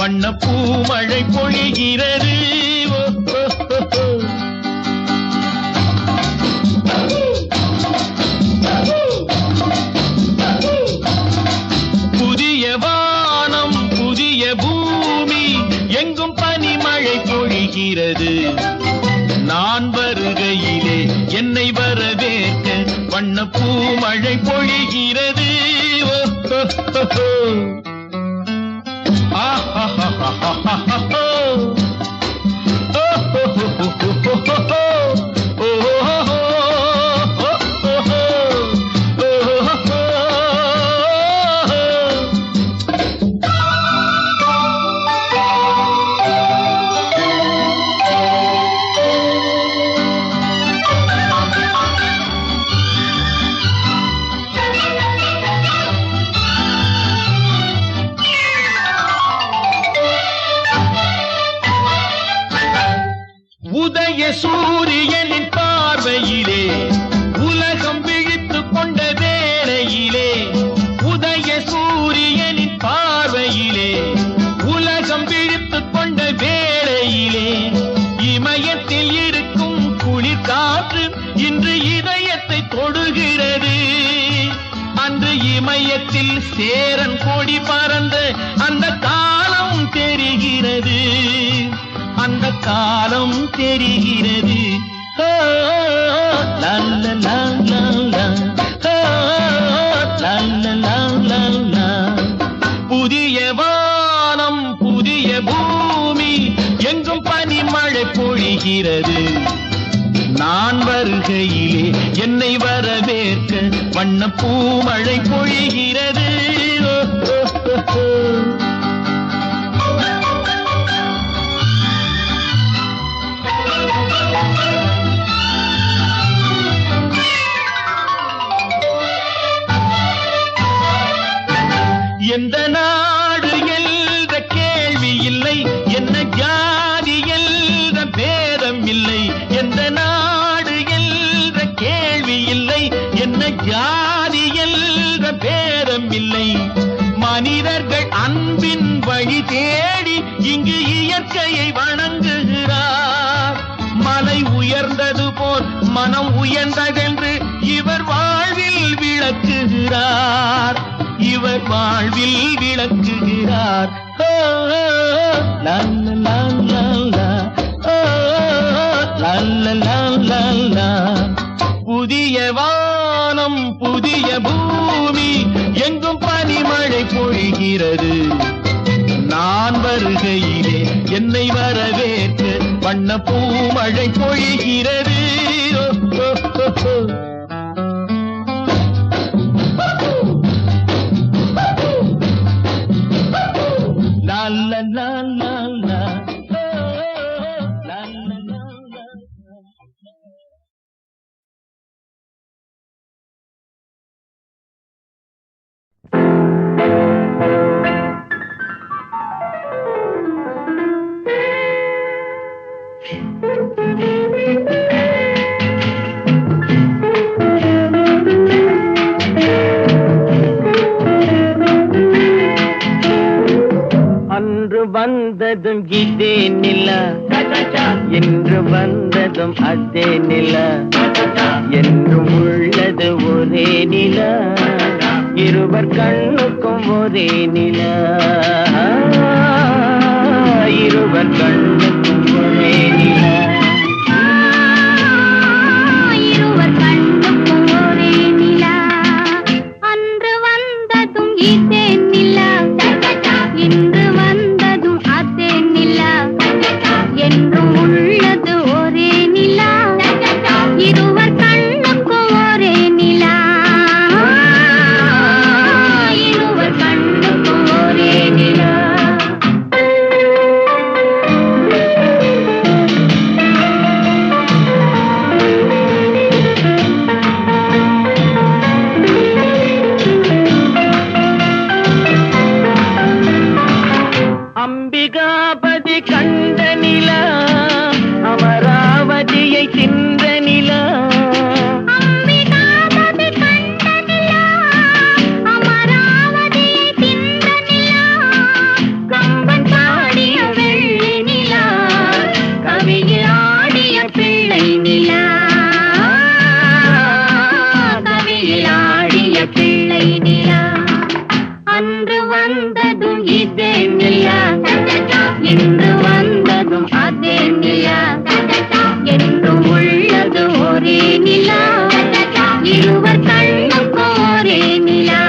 வண்ண பூமழை பொழிகிறது. புதிய வானம் புதிய பூமி எங்கும் பனிமழை பொழிகிறது. நான் வருகையிலே என்னை வரவேற்க வண்ண பூமழை பொழிகிறது. உதய சூரியனின் பார்வையிலே உலகம் விழித்துக் கொண்ட வேளையிலே, உதய சூரியனின் பார்வையிலே உலகம் விழித்துக் கொண்ட வேளையிலே, இமயத்தில் இருக்கும் குளிர் காற்று இன்று இதயத்தை தொடுகிறது. அன்று இமயத்தில் சேரன் கொடி பறந்த அந்த காலம் தெரிகிறது. அந்த காலம் தெரிகிறது. புதிய வானம் புதிய பூமி எங்கும் பனிமழை பொழிகிறது. நான் வருகையிலே என்னை வரவேற்க வண்ண பூமழை பொழிகிறது. எந்த நாடு என்ற கேள்வி இல்லை, என்ன ஜாதி என்ற பேதம் இல்லை. எந்த நாடு என்ற கேள்வி இல்லை, என்ன ஜாதி என்ற பேதம் இல்லை. மனிதர்கள் அன்பின் வழி தேடி இங்கு இயற்கையை வணங்குகிறார். மலை உயர்ந்தது போல் மனம் உயர்ந்ததென்று இவர் வாழ்வில் விளக்குகிறார். இவர் வாழ்வில் விளக்குகிறார். புதிய வானம் புதிய பூமி எங்கும் பனிமழை பொழிகிறது. நான் வருகையிலே என்னை வரவேற்க வண்ண பூமழை பொழிகிறது. அன்று வந்ததும் இதே நிலா, என்று வந்ததும் அதே நிலா, என்றும் உள்ளது ஒரே நிலா, இருவர் கண்ணுக்கும் ஒரே நிலா, இருவர் கண்ணுக்கும் ஒரே நிலா. அன்று வந்ததும் இதே நிலா, இன்று வந்ததும் அதே நிலா, என்றும் உள்ளது ஒரே நிலா, இருவர் கண்ணுக்கு ஒரே நிலா,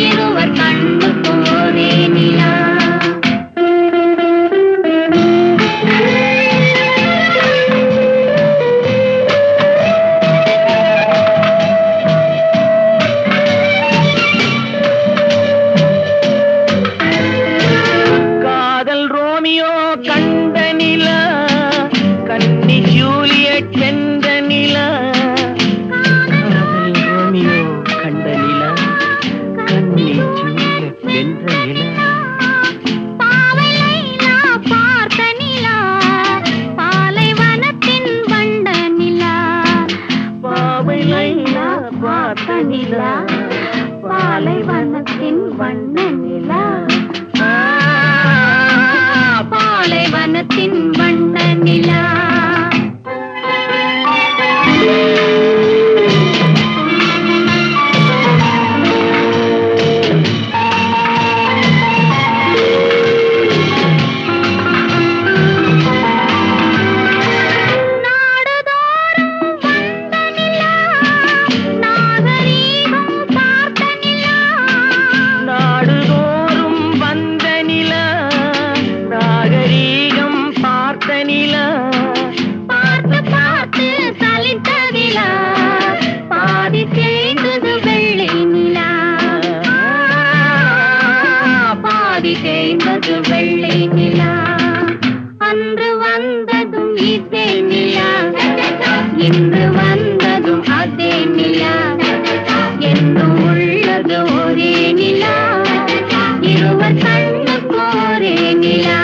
இருவர் கண்ணுக்கு ஒரே நிலா. பாலைவனத்தின் வண்ண நிலா, பாலைவனத்தின் வண்ண நிலா. வெள்ளை நிலா, அன்று வந்ததும் இதே நிலா, இன்று வந்ததும் அதே நிலா, என்றும் உள்ளது ஒரே நிலா, இருவர் கண்ணுக்கு ஒரே நிலா,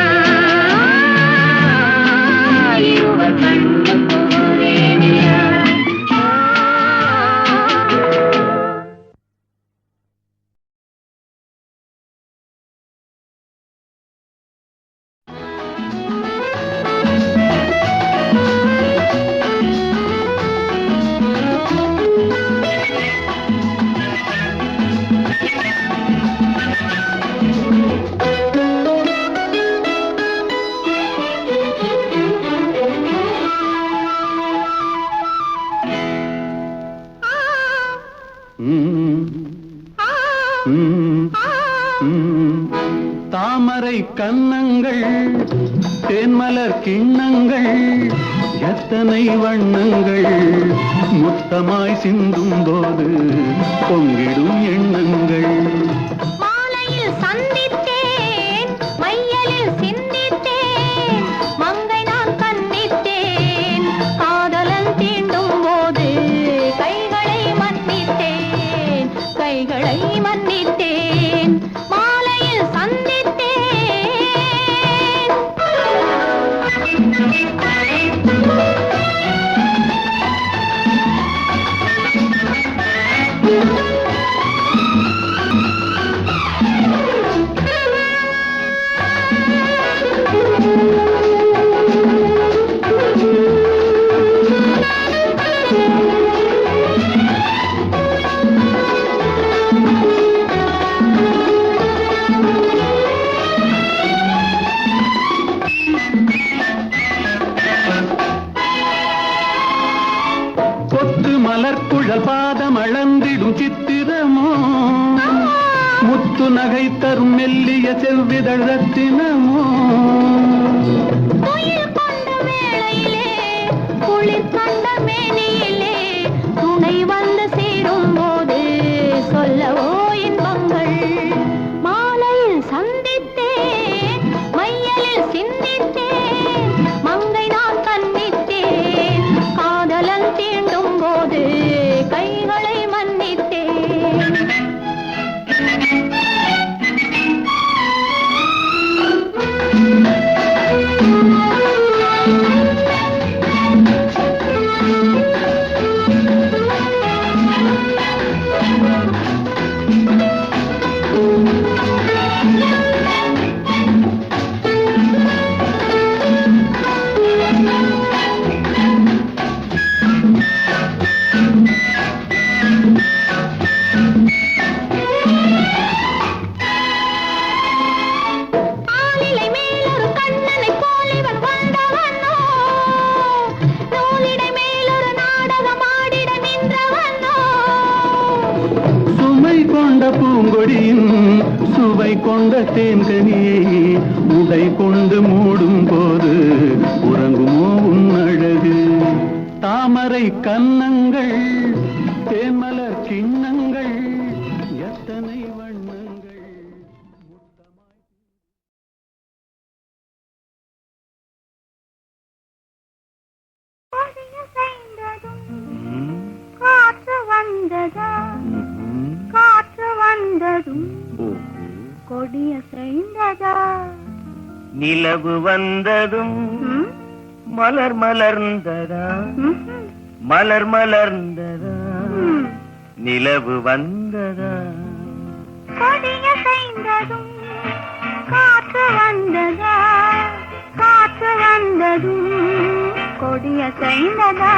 இருவர் கண்ணுக்கு ஒரே நிலா. தாமரை கன்னங்கள், தேன்மலர் கிண்ணங்கள், எத்தனை வண்ணங்கள் முத்தமாய் சிந்தும் போது பொங்கிடும் எண்ணங்கள். மாலையில் சந்தித்தேன், மையலில் சிந்தித்தேன், மங்கை நான் கண்ணித்தேன், காதலன் தீண்டும் போது கைகளை மன்னித்தேன், கைகளை மன்னித்தேன், மாலையில் சந்தித்தேன். மலர்குழல் பாதம் அளந்திடும் சித்திரமோ, முத்து நகை தரும் மெல்லிய செவ்விதழ் ரத்தினமோ, குளிர் கொண்ட வேளையிலே, குளிர் கண்ட மேனியிலே, துணை வந்து சேரும் போது சொல்லவோ இன்பங்கள். மாலையில் சந்தித்தேன், மையலில் சிந்தித்தேன், மங்கை நான் கண்ணித்தேன், காதலன் தீண்டும் போது கைகளை மன்னித்தேன். கொண்ட பூங்கொடியின் சுவை கொண்ட தேன்கனியை உடை கொண்டு மூடும் போது உறங்குமோ உன் அழகு தாமரை கன்னங்கள் தேன்மலர் கிண்ணங்கள் எத்தனை வண்ணங்கள் காற்று வந்ததா காற்று வந்ததும் கொடிய செய்ததா நிலவு வந்ததும் மலர் மலர்ந்ததா மலர் மலர்ந்ததா நிலவு வந்ததா கொடிய செய்ததும் காற்று வந்ததா காற்று வந்ததும் கொடிய செய்ததா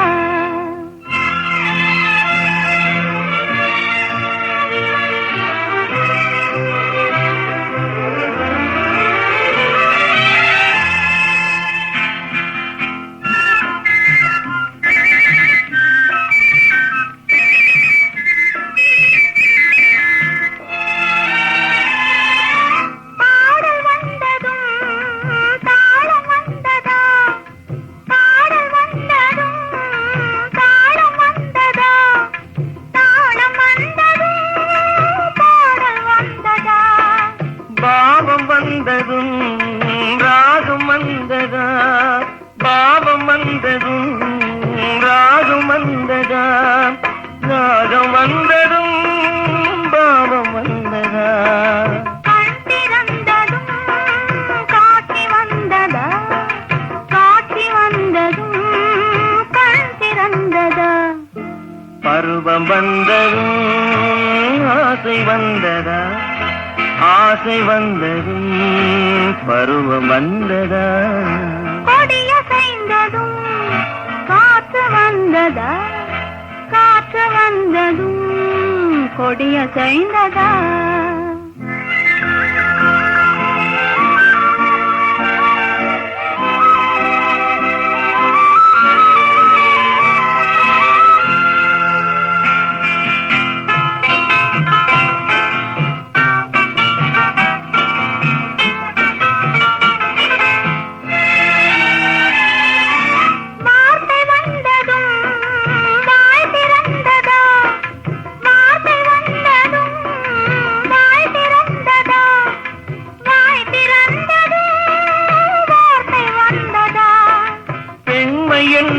பருவம் வந்ததும் ஆசை வந்ததா ஆசை வந்ததும் பருவம் வந்ததா கொடிய செய்ததும் காற்று வந்ததா காற்று வந்ததும் கொடிய செய்ததா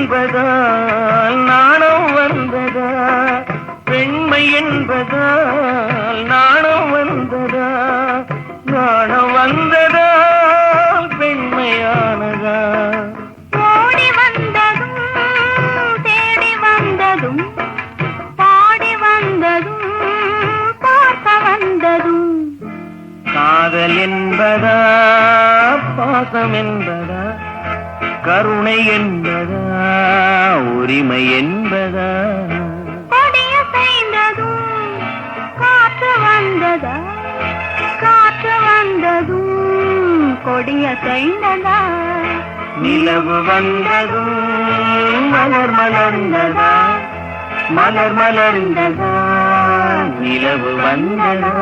என்பதால் நாணம் வந்ததா பெண்மை என்பதால் நாணம் வந்ததா நாணம் வந்ததால் பெண்மையானதா ஓடி வந்ததும் தேடி வந்ததும் பாடி வந்ததும் பார்க்க வந்ததும் காதல் என்பதா பாசம் என்பதா கருணை என்பதா உரிமை என்பதா கொடிய செய்ததும் காற்று வந்ததா காற்று வந்ததும் கொடிய செய்ததா நிலவு வந்ததும் மலர் மலர்ந்ததா மலர் மலர்ந்ததா நிலவு வந்ததா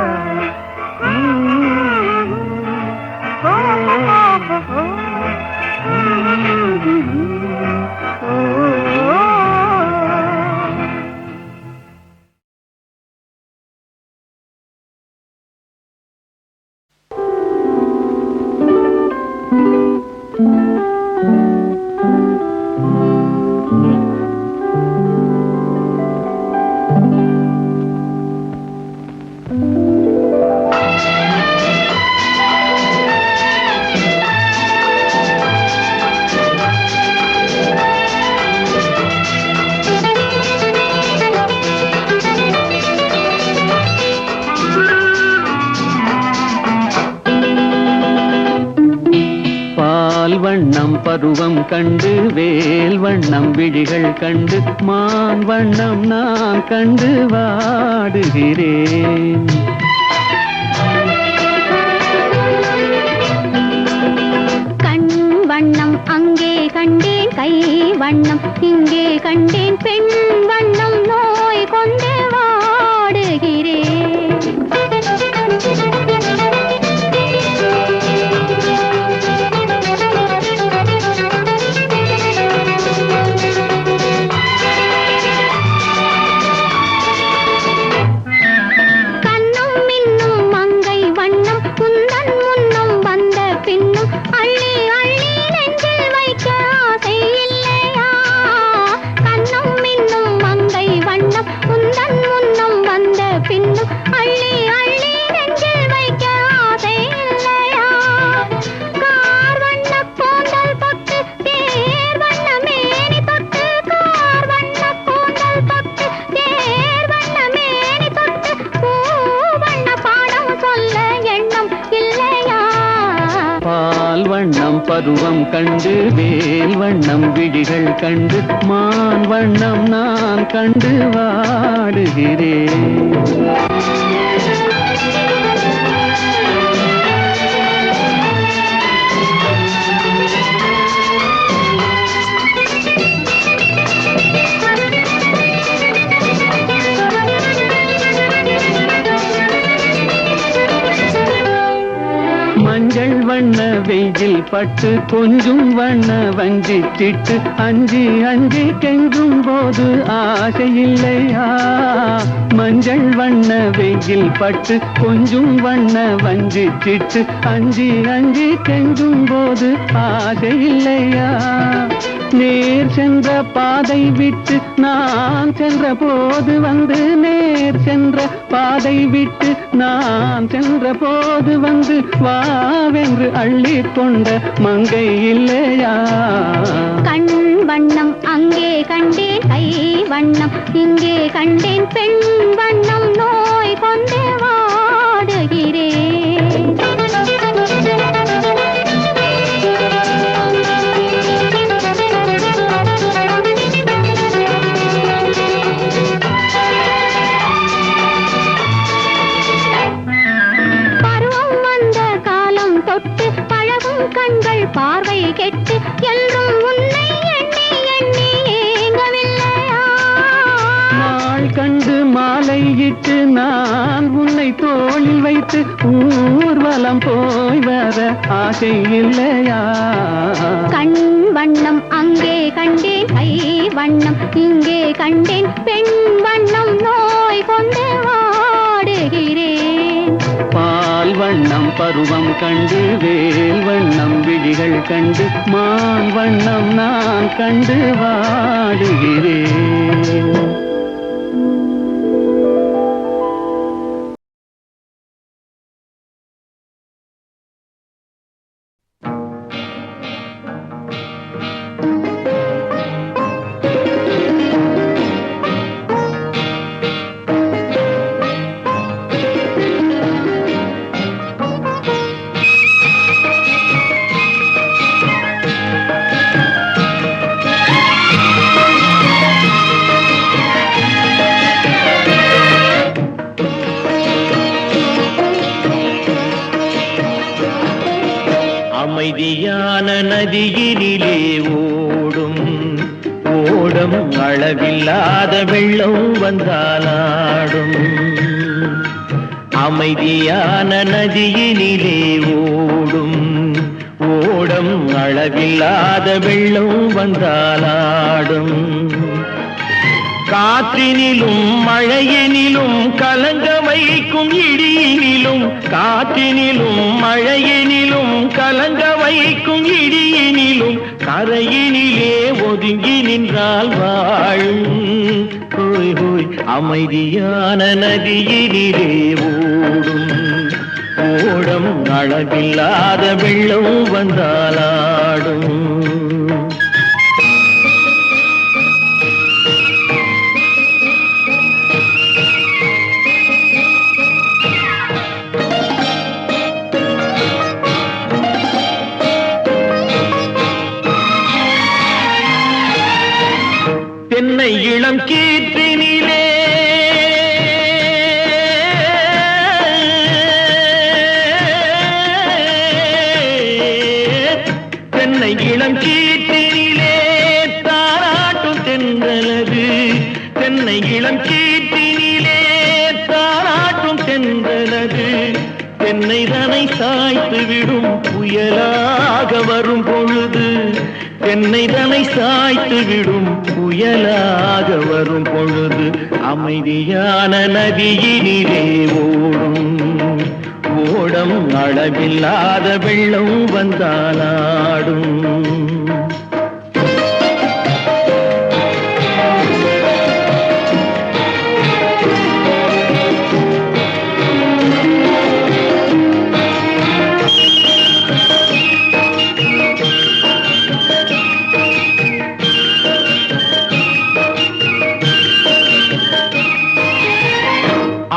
வண்ணம் பருவம் கண்டு வேல் வண்ணம் விழிகள் கண்டு மான் வண்ணம் நான் கண்டு வாடுகிறேன் கண் வண்ணம் அங்கே கண்டேன் கை வண்ணம் இங்கே கண்டேன் பெண் வண்ணம் நோய் கொண்டு வாடுகிறேன் பருவம் கண்டு வேல் வண்ணம் விழிகள் கண்டு மான் வண்ணம் நான் கண்டு வாடுகிறேன். மஞ்சள் வண்ண வெயில் பட்டு கொஞ்சும் வண்ண வஞ்சி சிட்டு அஞ்சி அஞ்சி கெஞ்சும் போது ஆசை இல்லையா? மஞ்சள் வண்ண வெயில் பட்டு கொஞ்சும் வண்ண வஞ்சி சிட்டு அஞ்சி அஞ்சி கெஞ்சும் போது ஆசை இல்லையா? நேர் சென்ற பாதை விட்டு நான் சென்ற போது வந்து நேர் சென்ற பாதை விட்டு நான் சென்ற போது வந்து வாவென்று அள்ளி கொண்ட மங்கை இல்லையா? கண் வண்ணம் அங்கே கண்டேன், கை வண்ணம் இங்கே கண்டேன், பெண் வண்ணம் நோய் கொண்டே வாடுகிறேன். கண்கள் பார்வை கெட்டு என்றும் உன்னை எண்ணி எண்ணி ஏங்கவில்லையா? நாள் கண்டு மாலையிட்டு நான் உன்னை தோளில் வைத்து ஊர்வலம் போய் வர ஆசை இல்லையா? கண் வண்ணம் அங்கே கண்டேன், கை வண்ணம் இங்கே கண்டேன், பெண் வண்ணம் நோய் கொண்டு வாடுகிறேன். பால் வண்ணம் பருவம் கண்டு வேல் வண்ணம் விழிகள் கண்டு மான் வண்ணம் நான் கண்டு வாடுகிறேன். அமைதியான நதியினிலே ஓடும் ஓடும் அளவில்லாத வெள்ளம் வந்தாலாடும். அமைதியான நதியினிலே ஓடும் ஓடும் அளவில்லாத வெள்ளம் வந்தாலாடும். காற்றினிலும் மழையினிலும் கலங்க வைக்கும் இடியினிலும் காற்றினிலும் மழையினிலும் கலங்க வைக்கும் இடியினிலும் கரையினிலே ஒதுங்கி நின்றால் வாழும். ஹோய் ஹோய் அமைதியான நதியினிலே ஓடும் ஓடும் அளவில்லாத வெள்ளம் வந்தாலாடும். தென்னை இளம் கீற்றினிலே தென்னை இளம் கீற்றினிலே தாராட்டும் தென்றலது. தென்னை இளம் கீற்றினிலே தாராட்டும் தென்றலது. தென்னை தனை சாய்த்து விடும் புயலாக வரும் பொழுது. தென்னை தனை சாய்த்து விடும் புயலாக வரும் பொழுது. அமைதியான நதியினிலே ஓடும் ஓடம் அளவில்லாத வெள்ளம் வந்தாலாடும்.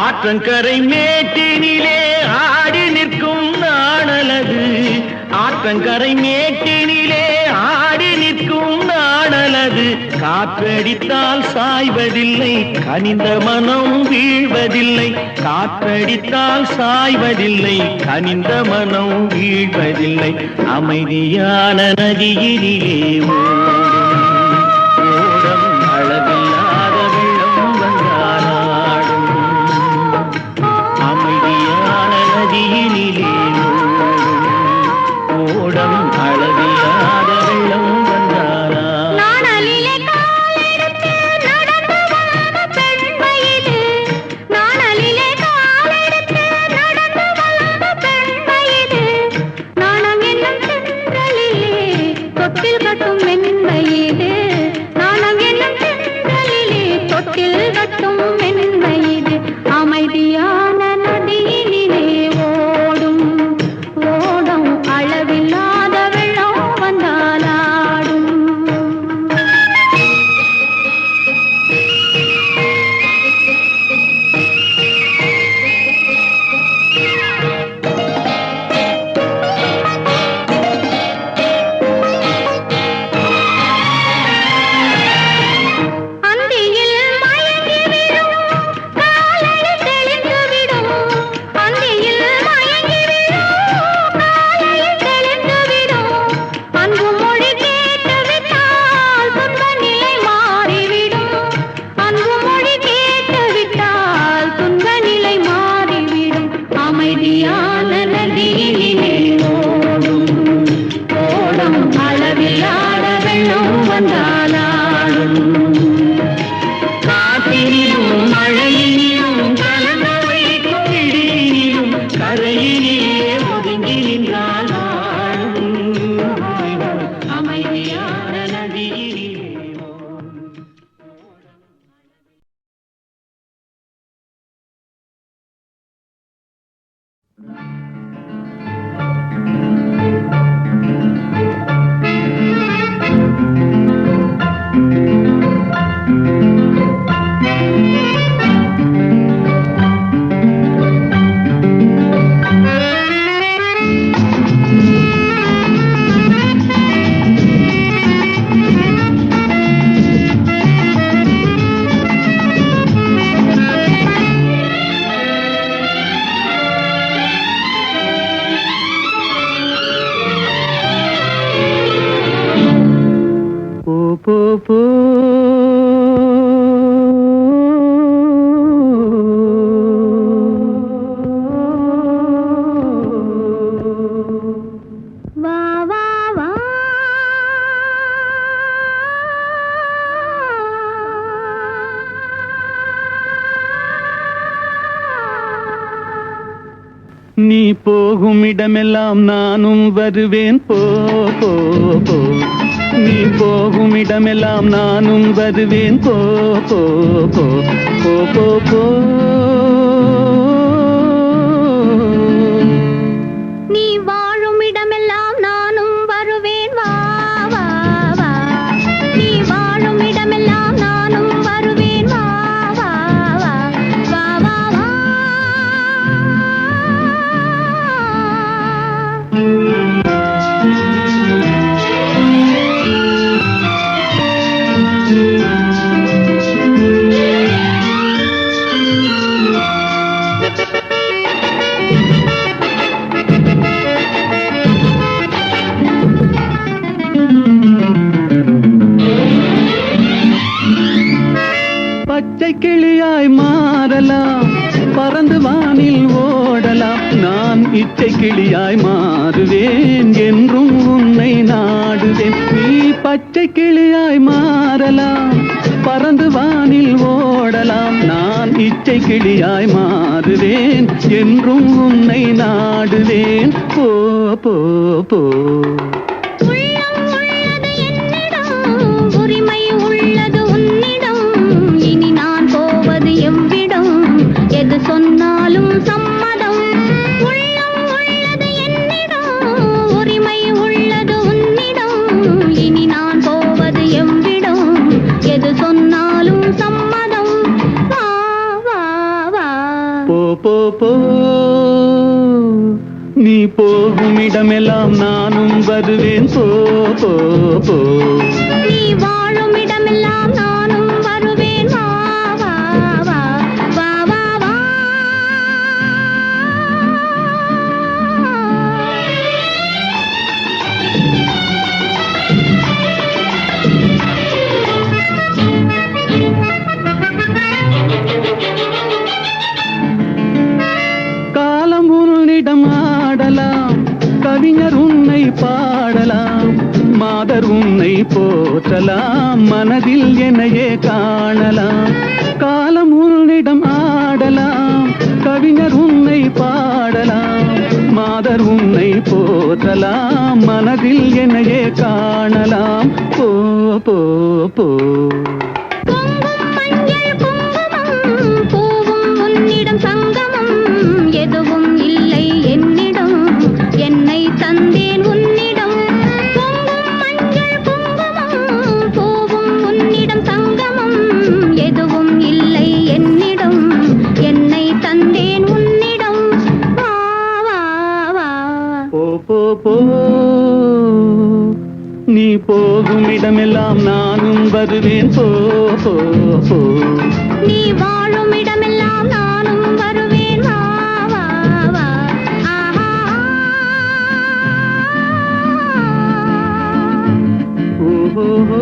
ஆற்றங்கரை மேட்டினிலே ஆடி நிற்கும் நாணலது. ஆற்றங்கரை மேட்டினிலே ஆடி நிற்கும் நாணலது காற்றடித்தால் சாய்வதில்லை கனிந்த மனம் வீழ்வதில்லை காற்றடித்தால் சாய்வதில்லை கனிந்த மனம் வீழ்வதில்லை அமைதியான நதியினிலே ஓடம் அழகில்லாத வெள்ளம் வந்தாடும் அமைதியான நதியினிலே ஓடம் அழகில்லாத வெள்ளம் வந்தாரா நாணலிலே காலெடுத்து நடந்து வந்த பெண்மயிலே நாணலிலே காலெடுத்து நடந்து வந்த பெண்மயிலே நாணம் என்னும் சென்றலிலே தொட்டில் கட்டும் மென்மையிலே நாணம் என்னும் சென்றலிலே தொட்டில் கட்டும் மென்மையிலே அமைதியான நதியினிலே ஓடும் ஓடும் அளவில்லாத வெள்ளம் வந்தாலாடும் அந்தியில் மயங்கி விடும் காலையில் தெளிந்து விடும் அந்தியில் மயங்கி விடும் காலையில் தெளிந்து விடும் அன்பு மொழி கேட்டு விட்டால் துன்ப நிலை மாறிவிடும் அன்பு மொழி கேட்டு விட்டால் துன்ப நிலை மாறிவிடும் அமைதியான நதியிலே ஓடும் ஓடும் அளவில்லாத வெள்ளம் வந்தாலாடும் காற்றினிலும் மழையினிலும் கலந்து வைக்கும் இடியினிலும் கரையினிலே ஒதுங்கி நின்றால் அமைதியான நதியினிலே போ போ வா வா வா நீ போகும் இடமெல்லாம் நானும் வருவேன் போ போ போ நீ போகும் இடமெல்லாம் நானும் வருவேன் போ போ போ போ போ போ நீ வாழும் இடமெல்லாம் நானும் வருவேன் வா வா வா நீ வாழும் இடமெல்லாம் நானும் வருவேன் வா வா வா வா வா வா பச்சை கிளியாய் மாறலாம் பறந்து வானில் ஓடலாம் நான் இச்சை கிளியாய் மாறுவேன் என்றும் உன்னை நாடுவேன் நீ பச்சை கிளியாய் மாறலாம் பறந்து வானில் ஓடலாம் நான் இச்சை கிளியாய் மாறுவேன் என்றும் உன்னை நாடுவேன் போ போ போ உள்ளம் உள்ளது என்னிடம் உரிமை உள்ளது உன்னிடம் இனி நான் போவது எவ்விடம் எது சொன்னாலும் சம்மதம் உள்ளம் உள்ளது என்னிடம் உரிமை உள்ளது உன்னிடம் இனி நான் போவது எவ்விடம் எது சொன்னாலும் சம்மதம் வா வா வா போ போ போ நீ போகும் இடமெல்லாம் நானும் வருவேன் போ போ போ. நீ வாழும் இடமெல்லாம் நானும் வருவேன் வா வா வா வா வா வா. காலம் உன்னிடம் ஆடலாம், கவிஞர் உன்னை பாடலாம், மாதர் உன்னை போற்றலாம், மனதில் என்னையே காணலாம். காலம் உன்னிடம் ஆடலாம், கவிஞர் உன்னை பாடலாம், மாதர் உன்னை போற்றலாம், மனதில் என்னையே காணலாம். போ போ போ. பொங்கும் மஞ்சள் குங்குமம் பூவும் உன்னிடம் சங்கமம் எதுவும் இல்லை என்னிடம் என்னை தந்தேன் உன்னிடம். பொங்கும் மஞ்சள் குங்குமம் பூவும் உன்னிடம் சங்கமம் எதுவும் இல்லை என்னிடம் என்னை தந்தேன் உன்னிடம். வா வா வா. போ போ போ. நீ போகும் இடமெல்லாம் நானும் வருவேன் போ போ போ. நீ வாழும் இடமெல்லாம் நானும் வருவேன் வா வா வா. ஆஹா ஓஹோ.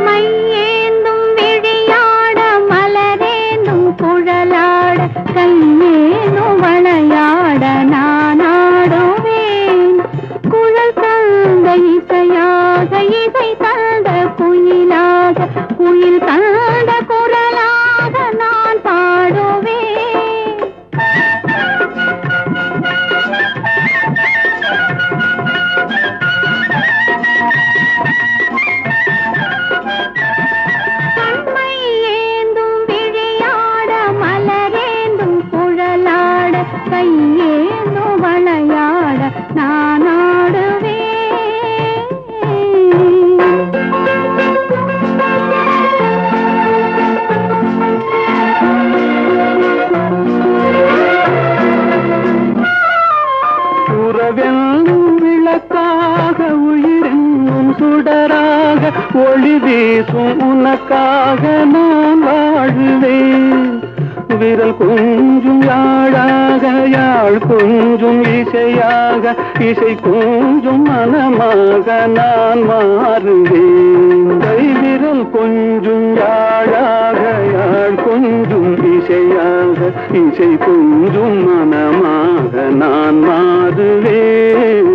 மையேந்தும் விழியாட மலரேந்தும் குழலாட கையேந்தும் வளையாட நான் ஆடுவேன். குழல் தந்த இசையாக இசை தந்த குயிலாக குயில் தந்த குரலாக நான் பாடுவேன். கண்மை ஏந்தும் விழியாட மலரேந்தும் குழலாட கையேந்தும் வளையாட நான் ஆடுவேன். உறவென்னும் விளக்காக உயிரென்னும் சுடராக ஒளி வீசும் உனக்காக நான் வாழுவேன். விரல் கொஞ்சும் யாழாக யாழ் கொஞ்சும் இசையாக இசை கொஞ்சும் மனமாக நான் மாறுவேன். கைவிரல் கொஞ்சும் யாழாக யாழ் கொஞ்சும் இசையாக இசை கொஞ்சும் மனமாக நான் மாறுவேன்.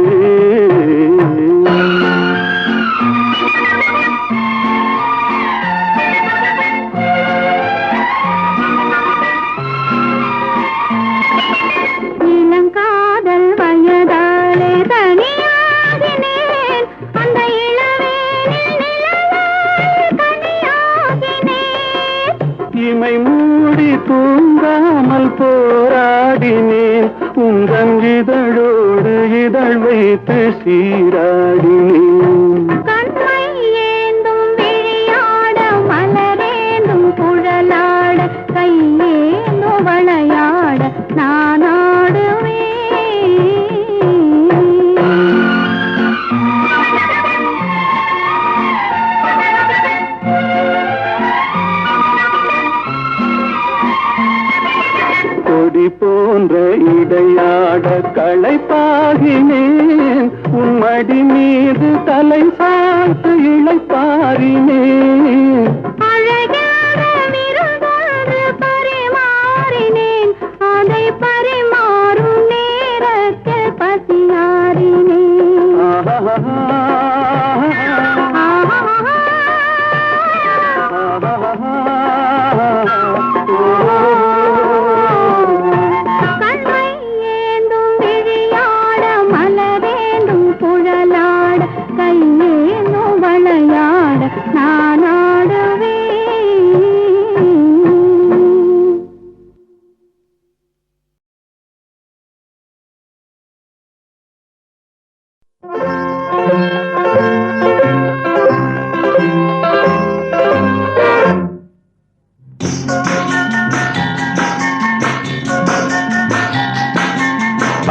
இளங்காதல் வயதாலே தனியாகினேன். அந்த இளவேனில் நிழலாய் கனியாகினேன். இமை மூடி தூங்காமல் போராடினேன். உந்தன் இதழோடு இதழ் வைத்து சீராடினேன். கண்மை ஏந்தும் விழியாட மலரேந்தும் குழலாட கையேந்தும் வளையாட நான் ஆடுவேன். கொடி போன்ற இடையாட களைப்பாகினேன். உன்மடி மீது தலை சாய்த்து இளைப்பாரினேன். அழகான விருந்தொன்று பரிமாறினேன். அதை பரிமாறும் நேரத்தில் பசியாறினேன். ஆஹா. கண்மை ஏந்தும் விழியாட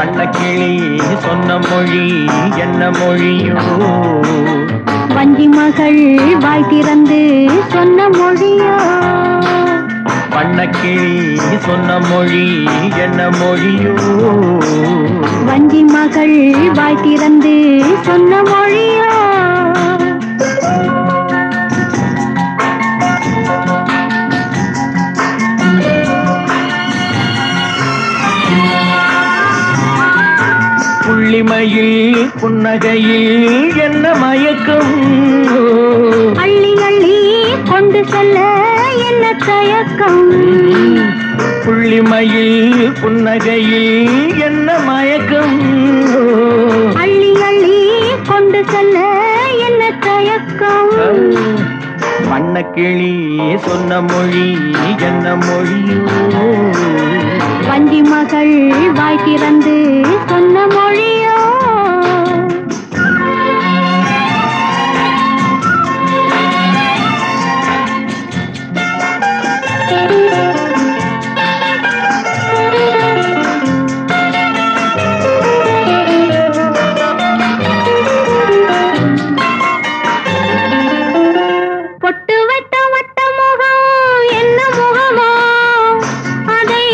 வண்ணக்கிளி சொன்ன மொழி என்ன மொழியோ வஞ்சி மகள் வாய் திறந்து சொன்ன மொழியோ வண்ணக்கிளி சொன்ன மொழி என்ன மொழியோ வஞ்சி மகள் வாய் திறந்து சொன்ன மொழியோ புள்ளிமையில் புன்னகையில் என்ன மயக்கம் அள்ளி அள்ளி கொண்டு செல்ல என்ன தயக்கம் புள்ளிமையில் புன்னகையில் என்ன மயக்கம் அள்ளி அள்ளி கொண்டு செல்ல என்ன தயக்கம் வண்ணக்கிளி சொன்ன மொழி என்ன மொழியோ வஞ்சி மகள் வாய் திறந்து சொன்ன மொழியோ பொட்டு வைத்த வட்ட முகம் என்ன முகமோ அதை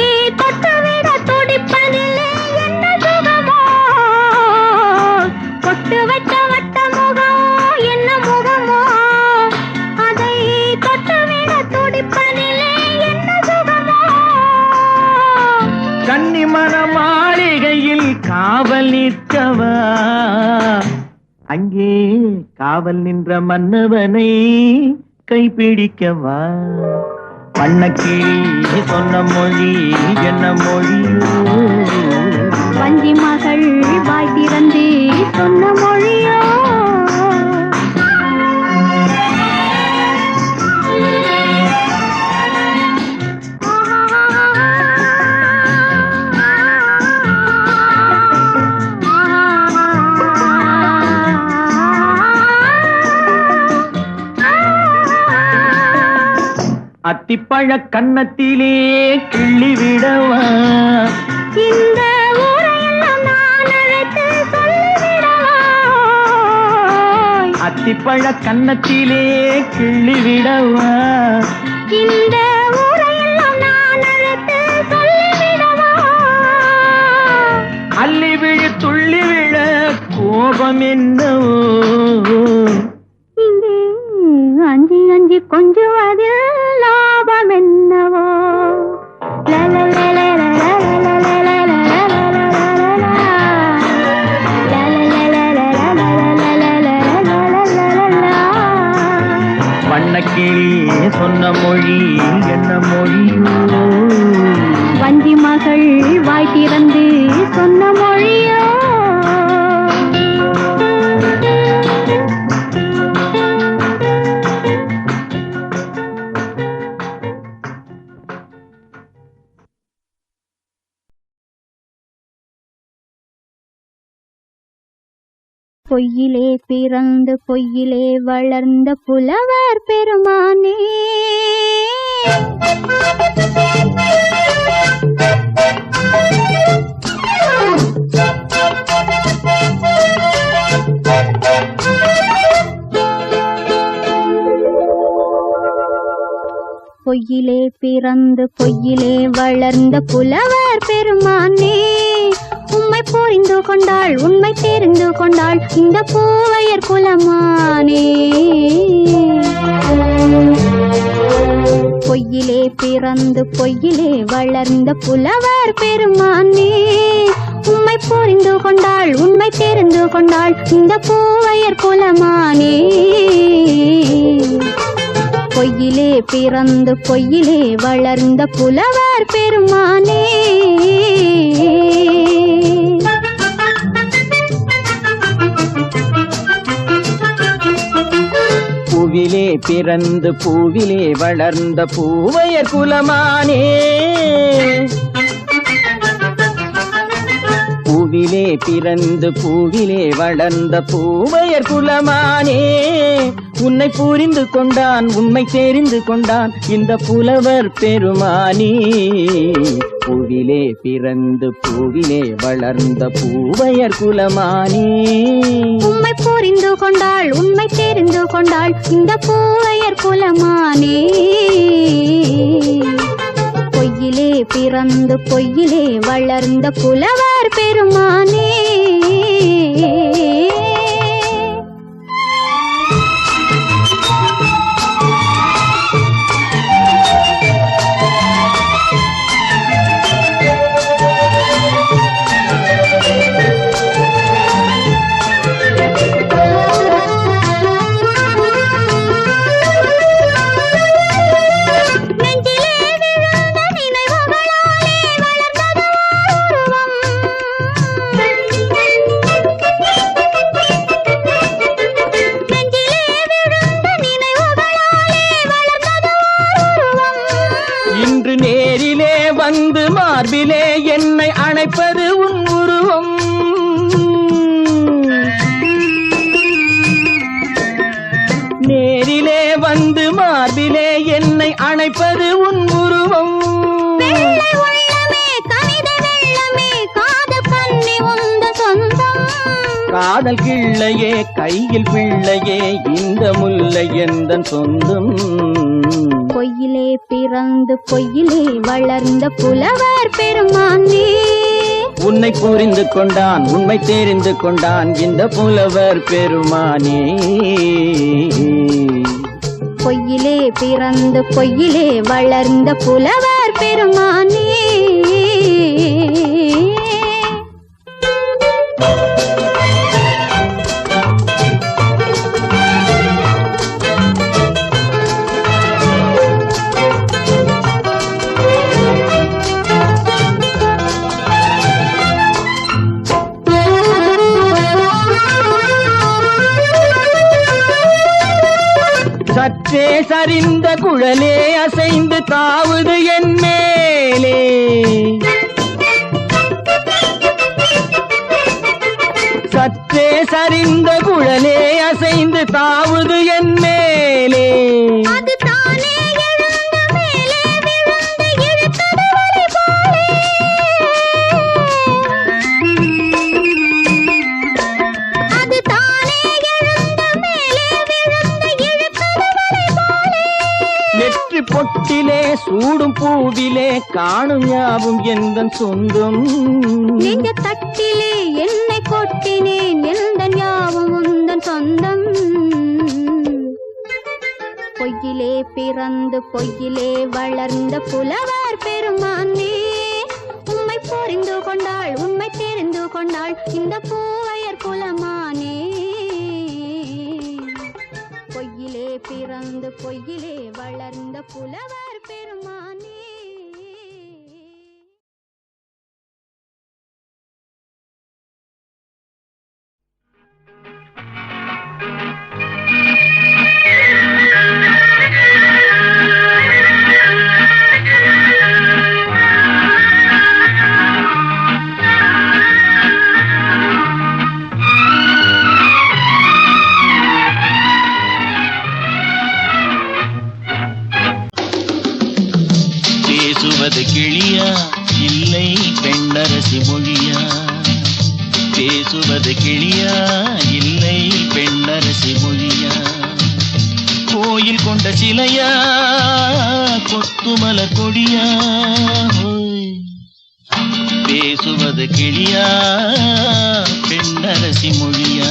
தொட்டுவிட துடிப்பதிலே என்ன சுகமோ பொட்டு வைத்த வட்ட முகம் என்ன முகமோ அதை தொட்டுவிட துடிப்பதிலே என்ன சுகமோ கன்னிமர மாளிகையில் காவல் நிற்கவா அங்கே காவல் நின்ற மன்னவனை கைப்பிடிக்கவா வண்ணக்கிளி சொன்ன மொழி என்ன மொழியோ வஞ்சி மகள் வாய் திறந்து சொன்ன மொழியோ அத்திப்பழ கன்னத்திலே கிள்ளி விடவா இந்த ஊரையெல்லாம் நான் அழைத்து சொல்லிவிடவா அத்திப்பழ கன்னத்திலே கிள்ளி விடவா இந்த ஊரையெல்லாம் நான் அழைத்து சொல்லிவிடவா அள்ளி விழு துள்ளி விழ கோபம் என்னவோ இங்கே அஞ்சி அஞ்சி கொஞ்சுவது லாபம் என்னவோ வண்ணக்கிளி சொன்ன மொழி என்ன மொழியோ வஞ்சி மகள் வாய் திறந்து சொன்ன மொழியோ பொய்யிலே பிறந்து பொய்யிலே வளர்ந்த புலவர் பெருமானே பொய்யிலே பிறந்து பொய்யிலே வளர்ந்த புலவர் பெருமானே உம்மை புரிந்து கொண்டாள் உண்மை தெரிந்து கொண்டாள் இந்த பூவையர் குலமானே பொய்யிலே பிறந்து பொய்யிலே வளர்ந்த புலவர் பெருமானே உம்மை புரிந்து கொண்டாள் உண்மை தெரிந்து கொண்டாள் இந்த பூவையர் குலமானே பொய்யிலே பிறந்து பொய்யிலே வளர்ந்த புலவர் பெருமானே பூவிலே பிறந்து பூவிலே வளர்ந்த பூவையர் குலமானே பூவிலே பிறந்து பூவிலே வளர்ந்த பூவையர் குலமானே, உன்னை புரிந்து கொண்டான் உண்மை தெரிந்து கொண்டான் இந்த புலவர் பெருமானே. பூவிலே பிறந்து பூவிலே வளர்ந்த பூவையர் குலமானே, உண்மை புரிந்து கொண்டாள் உண்மை தெரிந்து கொண்டாள் இந்த பூவையர் குலமானே. பொய்யிலே பிறந்து பொய்யிலே வளர்ந்த புலவர் பெருமானே. நேரிலே வந்து மார்பிலே என்னை அணைப்பது உன் உருவம், நேரிலே வந்து மார்பிலே என்னை அணைப்பது உன் உருவம். காதல் கிள்ளையே கையில் பிள்ளையே இந்த முல்லை எந்தன் சொந்தம். பொய்யிலே பிறந்து பொய்யிலே வளர்ந்த புலவர் பெருமானே, உன்னை புரிந்து கொண்டான் உண்மை தெரிந்து கொண்டான் இந்த புலவர் பெருமானே. பொய்யிலே பிறந்து பொய்யிலே வளர்ந்த புலவர் பெருமானே. சற்றே சரிந்த குழலே அசைந்து தாவுது என் மேலே, சற்றே சரிந்த குழலே அசைந்து தாவுது என் மேலே. நெற்றி பொட்டிலே சூடும் பூவிலே காணும் யாவும் எந்தன் சொந்தம். நெஞ்ச தட்டிலே என்னை கொட்டினேன் எந்தன் யாவும் உந்தன் சொந்தம். பொய்யிலே பிறந்து பொய்யிலே வளர்ந்த புலவர் பெருமானே, உண்மை புரிந்து கொண்டாள் உண்மை தெரிந்து கொண்டாள் இந்த பூவையர் குலமானே. பொய்யிலே பிறந்து பொய்யிலே வளர்ந்த புலவர் பெருமானே. பேசுவது கிளியா இல்லை பெண்ணரசி மொழியா, பேசுவது கிளியா இல்லை பெண்ணரசி மொழியா, கோயில் கொண்ட சிலையா கொத்துமல கொடியா, பேசுவது கிளியா பெண்ணரசி மொழியா.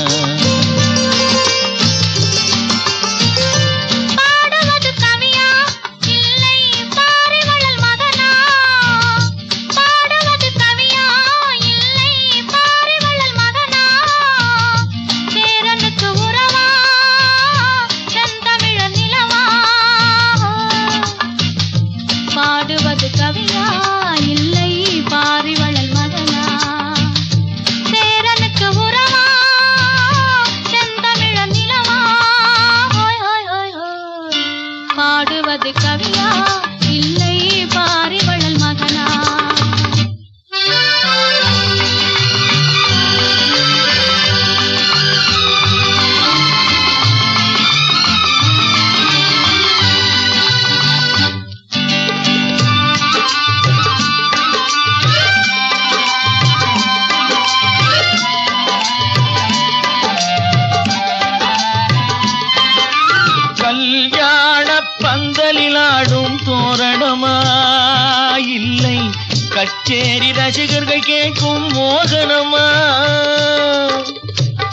கச்சேரி ரசிகர்கள் கேட்கும் மோகனமா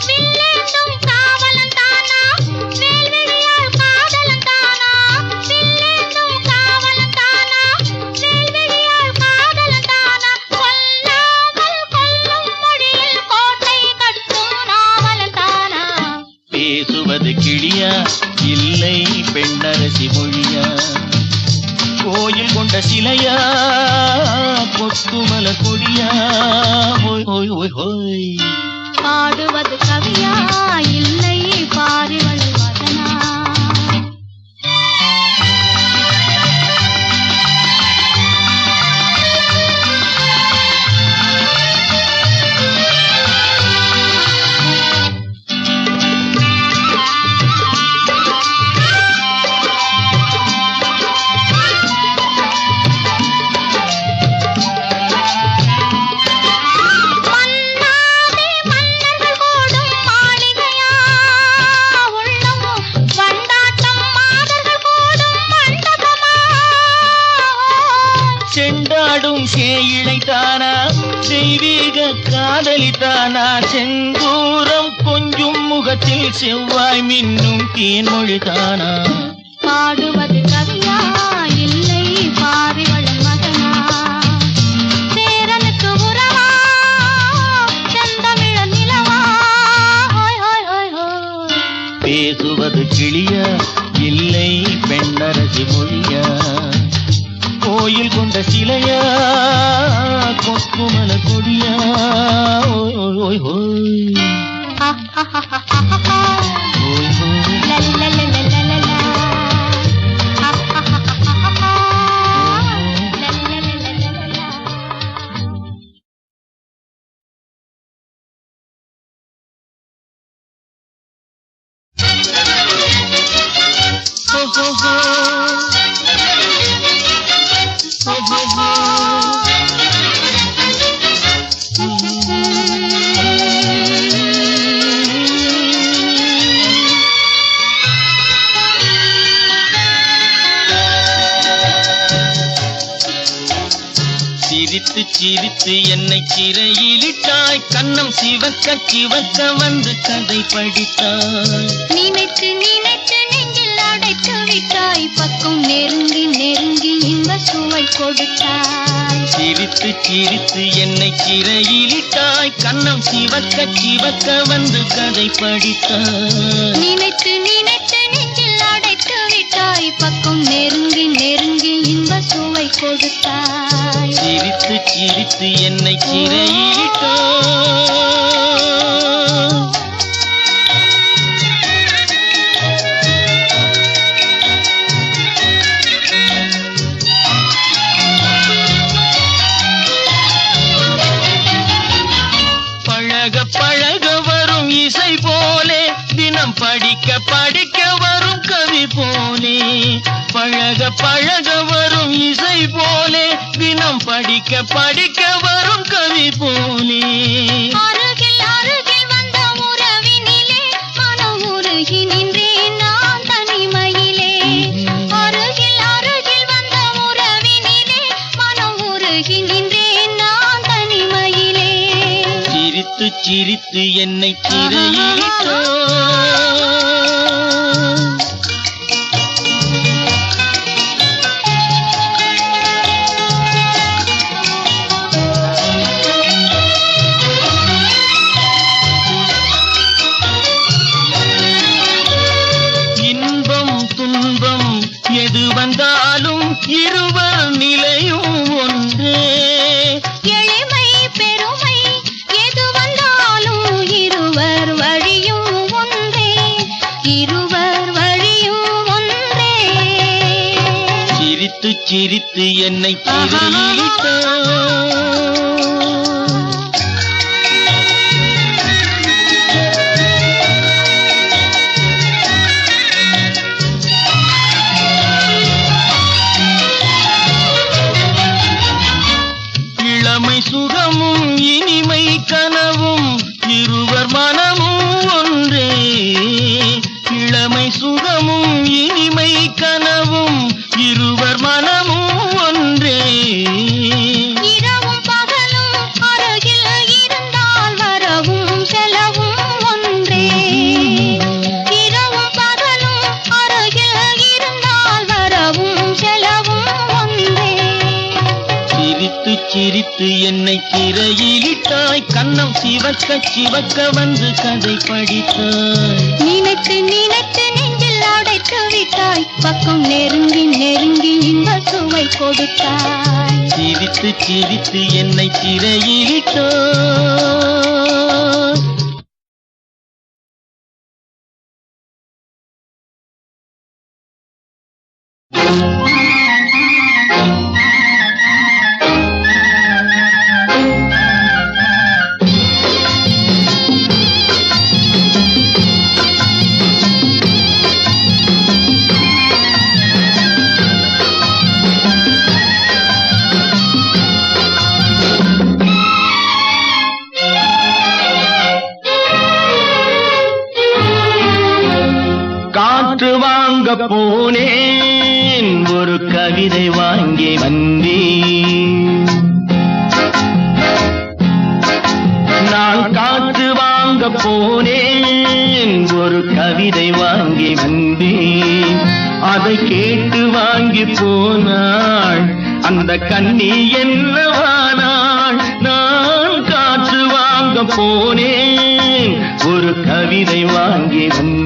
வில்லேந்தும் காவலன் தானா வேல்விழியால் காதலன் தானா வில்லேந்தும் காவலன் தானா வேல்விழியால் காதலன் தானா கொல்லாமல் கொல்லும் மொழியில் கோட்டை கட்டும் நாவலன் தானா பேசுவது கிளியா இல்லை பெண்ணரசி மொழியா கோயில் கொண்ட சிலையா கொத்துமல கொடியா ஹோய் ஹோய் ஹோய் ஹோய் பாடுவது கவியா இல்லை பாரிவள் வதனா செண்டாடும் சேயிழைத்தானா தெய்வீக காதலித்தானா செந்தூரம் கொஞ்சும் முகத்தில் செவ்வாய் மின்னும் தேன்மொழிதானா பாடுவது கவியா இல்லை பாரிவள் மகனா சேரனுக்கு உறவா செந்தமிழ நிலவா ஹோய் ஹோய் ஹோய் ஹோய் பேசுவது கிளியா இல்லை பெண்ணரசி மொழியா கோயில் கொண்ட சிலையா கொக்குமல கொடியா ஓய் ஓய் ஓய் ஓய் ஓய் ஓய் சிரித்து சிரித்து என்னை சிறையிலிட்டாய் கண்ணம் சிவக்க சிவக்க வந்து கதை படித்தாய் நினைத்து நினைத்து நெஞ்சில் அடைத்து விட்டாய் பக்கம் நெருங்கி நெருங்கி இன்ப சுவை கொடுத்தாய் சிரித்து சிரித்து என்னை சிறையிலிட்டாய் கண்ணம் சிவக்க சிவக்க வந்து கதை படித்தாய் நினைத்து நினைத்து நெஞ்சில் அடைத்து விட்டாய் பக்கம் நெருங்கி நெருங்கி இன்ப சுவை கொடுத்தாய் சிரித்து சிரித்து என்னை சிறையிலிட்டாய் பழக பழக வரும் இசை போலே தினம் படிக்க படிக்க வரும் கவி போலே பழக பழக வரும் இசை போலே தினம் படிக்க படிக்க வரும் கவி போலே அருகில் அருகில் வந்த உறவினிலே மனம் உருகி நின்றேன் நான் தனிமையிலே அருகில் அருகில் வந்த உறவினிலே மனம் உருகி நின்றேன் நான் தனிமையிலே சிரித்து சிரித்து என்னை சிறையிலிட்டாய் இன்பம் துன்பம் எது வந்தாலும் இருவர் நிலையும் ஒன்றே எளிமை பெருமை எது வந்தாலும் இருவர் வழியும் ஒன்றே இருவர் வழியும் ஒன்றே சிரித்து சிரித்து என்னை சிறையிலிட்டாய் இளமை சுகமும் இனிமை கனவும் இருவர் மனமும் ஒன்றே இளமை சுகமும் இனிமை கனவும் இருவர் மனமும் ஒன்றே இரவு என்னை சிறையிலிட்டாய், கண்ணம் சிவக்க சிவக்க வந்து கதை படித்தாய். நினைத்து நினைத்து நெஞ்சில் அடைத்து விட்டாய், பக்கம் நெருங்கி நெருங்கி இன்ப சுவை கொடுத்தாய். சிரித்து சிரித்து என்னை சிறையிலிட்டாய். காற்று வாங்க போனேன், ஒரு கவிதை வாங்கி வந்தேன். நான் காற்று வாங்க போனேன், ஒரு கவிதை வாங்கி வந்தேன். அதை கேட்டு வாங்கி போனாள் அந்த கண்ணி என்னவானாள். நான் காற்று வாங்க போனேன், ஒரு கவிதை வாங்கி வந்தேன்.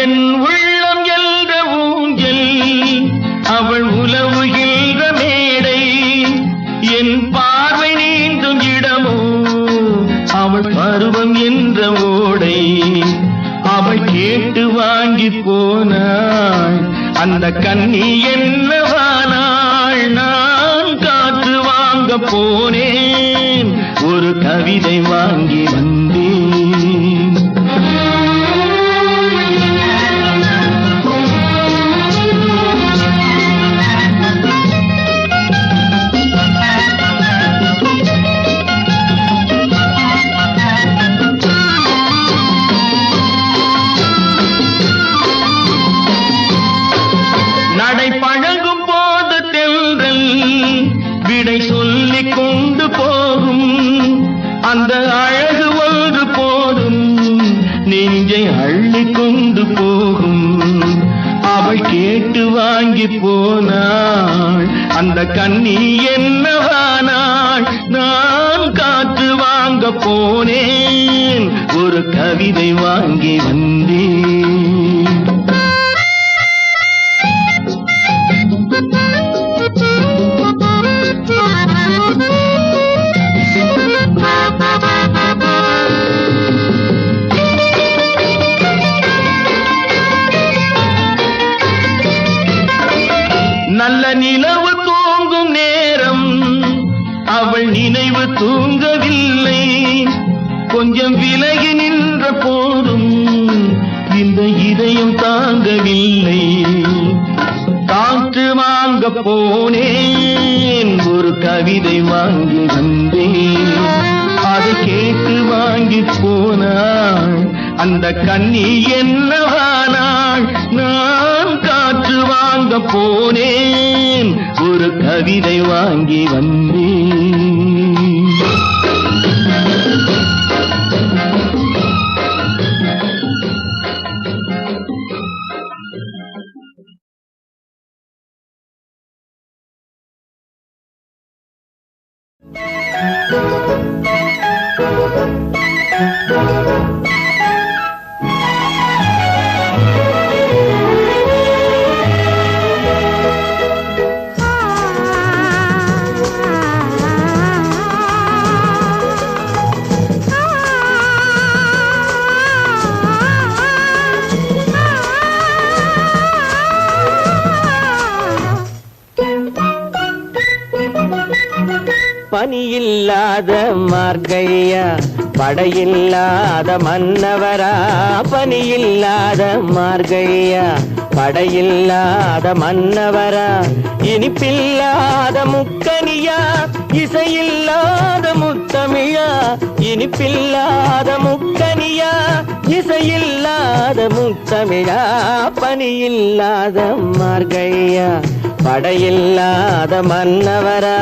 என் உள்ளம் என்ற ஊஞ்சல், அவள் உலவுகின்ற மேடை. என் பார்வை நீந்தும் இடமோ, அவள் பருவம் என்ற ஓடை. அவள் கேட்டு வாங்கி போனாள் அந்த கண்ணி என்னவானாள். நான் காற்று வாங்க போனேன், ஒரு கவிதை வாங்கி வந்தேன். நடை பழகும் போது தென்றல் விடை சொல்லிக் கொண்டு போகும். அந்த அழகு ஒன்று போதும், நெஞ்சை அள்ளி கொண்டு போகும். அவள் கேட்டு வாங்கி போனாள் அந்த கண்ணி என்னவானாள். நான் காற்று வாங்க போனேன், ஒரு கவிதை வாங்கி வந்தேன். நல்ல நிலவு தூங்கும் நேரம், அவள் நினைவு தூங்கவில்லை. கொஞ்சம் விலகி நின்ற போதும் இந்த இதயம் தாங்கவில்லை. காற்று வாங்க போனேன், ஒரு கவிதை வாங்கி வந்தேன். அதை கேட்டு வாங்கி போனாள் அந்த கண்ணி என்னவானாள். நான் காற்று வாங்க போனேன், ஒரு கவிதை வாங்கி வந்தேன். பனியில்லாத மார்கழியா, படையில்லாத மன்னவரா. பனியில்லாத மார்கழியா, படையில்லாத மன்னவரா. இனிப்பில்லாத முக்கனியா, இசையில்லாத முத்தமிழா. இனிப்பில்லாத முக்கனியா, இசையில்லாத முத்தமிழா. பனியில்லாத மார்கழியா, படையில்லாத மன்னவரா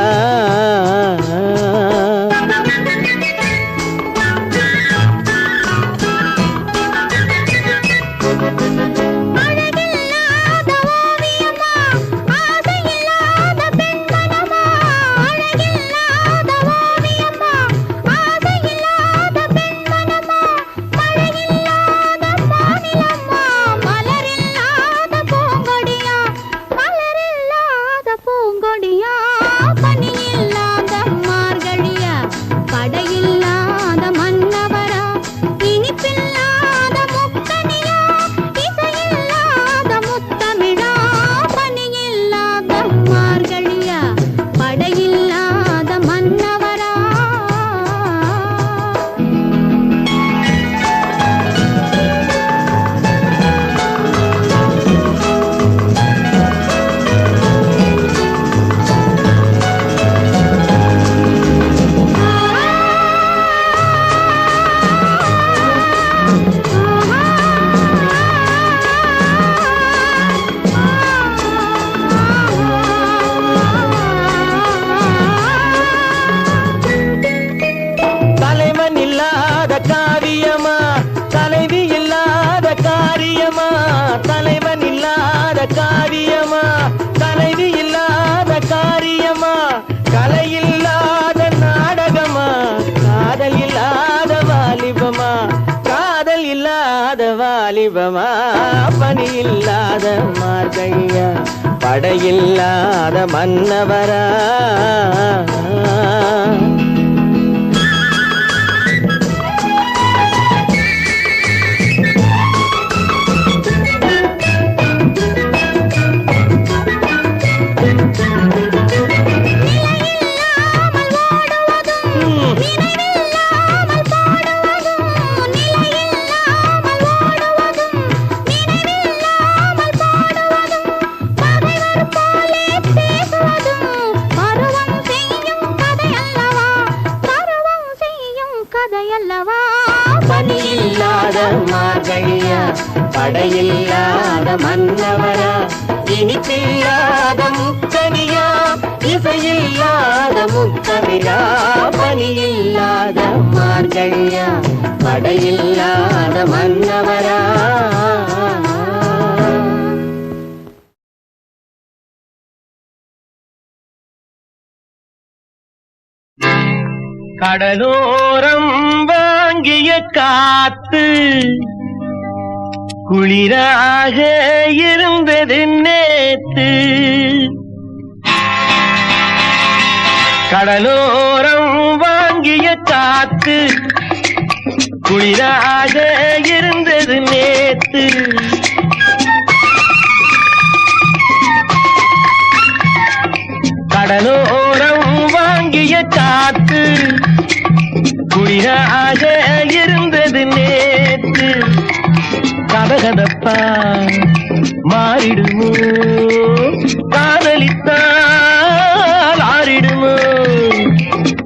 வாலிபமா பணி இல்லாத மார்கழியா படையில்லாத மன்னவரா படையில்லாத மன்னவரா இனிப்பில்லாத முக்கனியா இசையில்லாத முக்கமிழா பணியில்லாத மார்கழியா படையில்லாத மன்னவரா கடலோரம் வாங்கிய காத்து குளிராக இருந்தது நேத்து கடலோரம் வாங்கிய காத்து குளிராக இருந்தது நேத்து கடலோரம் வாங்கிய காத்து குளிராக இருந்தது நேத்து கதகதப்பா மாறிடுமோ காதலித்தால் ஆறிடுமோ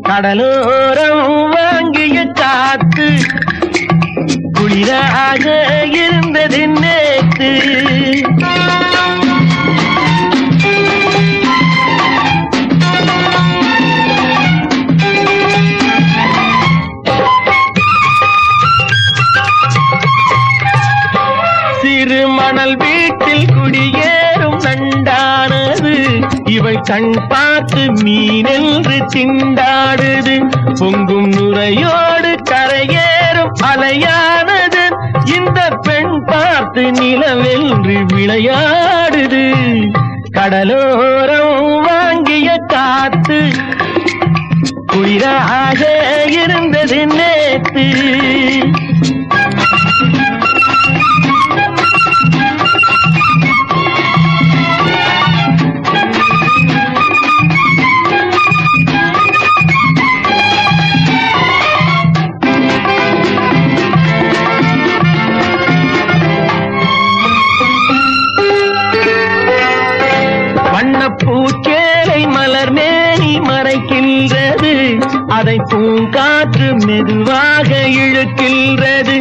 கடலோரம் வாங்கிய காத்து குளிராக இருந்தது நேத்து மணல் வீட்டில் குடியேறும் நண்டானது இவள் கண் பார்த்து மீனென்று திண்டாடுது பொங்கும் நுரையோடு கரையேறும் அலையானது இந்த பெண் பார்த்து நிலவென்று விளையாடுது கடலோரம் வாங்கிய காத்து குளிராக இருந்தது நேத்து பூச்சேலை மலர் மேனி மறைக்கின்றது அதை பூங்காற்று மெதுவாக இழுக்கின்றது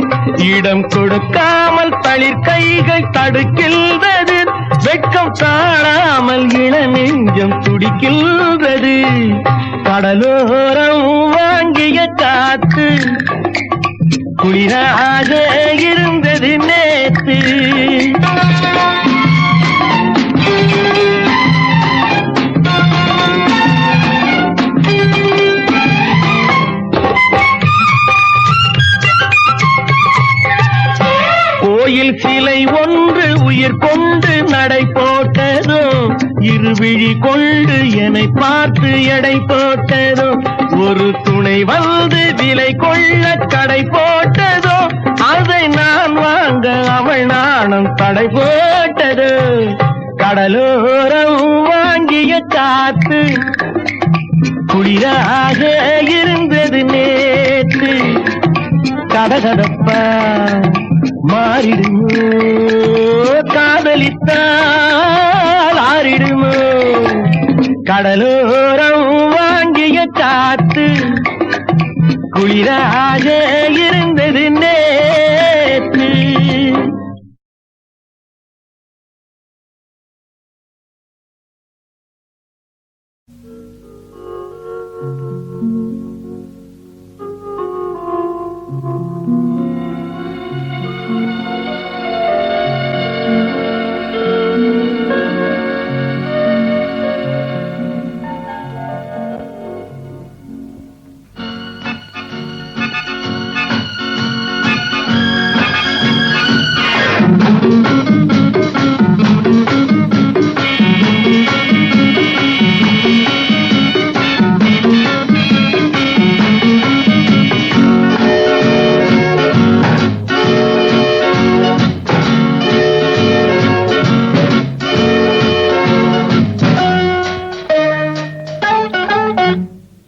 இடம் கொடுக்காமல் தளிர் கைகள் தடுக்கின்றது வெட்கம் தாழாமல் இளநெஞ்சம் துடிக்கின்றது. கடலோரம் வாங்கிய காத்து குளிராக இருந்தது நேத்து. கோயில் சிலை ஒன்று உயிர் கொண்டு நடை போட்டதோ, இருவிழி கொண்டு என்னை பார்த்து எடை போட்டதோ, ஒரு துணை வந்து விலை கொள்ள கடை போட்டதோ, அதை நான் வாங்க அவள் நாணம் தடை போட்டதோ. கடலோரம் வாங்கிய காத்து குளிராக இருந்தது நேற்று. கதகதப்பா மாறிடுமோ, காதலித்தால் ஆறிடுமோ. கடலோரம் வாங்கிய காத்து குளிராக இருந்தது நேற்று.